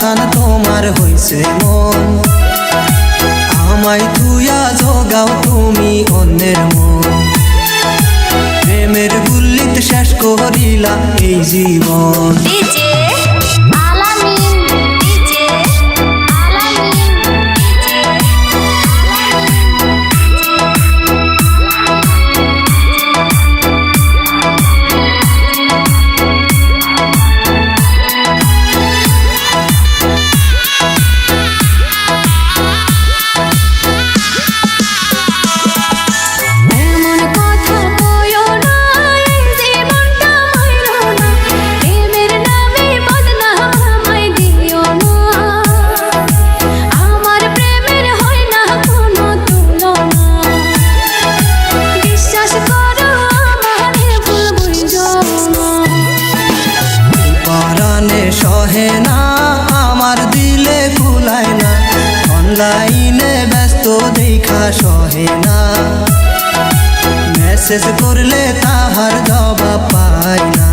বাগান তোমার হইছে মন, আমায় তুইয়া জগাও তুমি অন্যের মন। প্রেমের গুল্লিতে শেষ করিলা এই জীবন। সহে না আমার দিলে কুলায় না, অনলাইনে ব্যস্ত দেখা সহে না, মেসেজ করলে তাহার জবাব পাই না,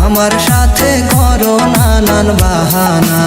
আমার সাথে করো নানান বাহানা।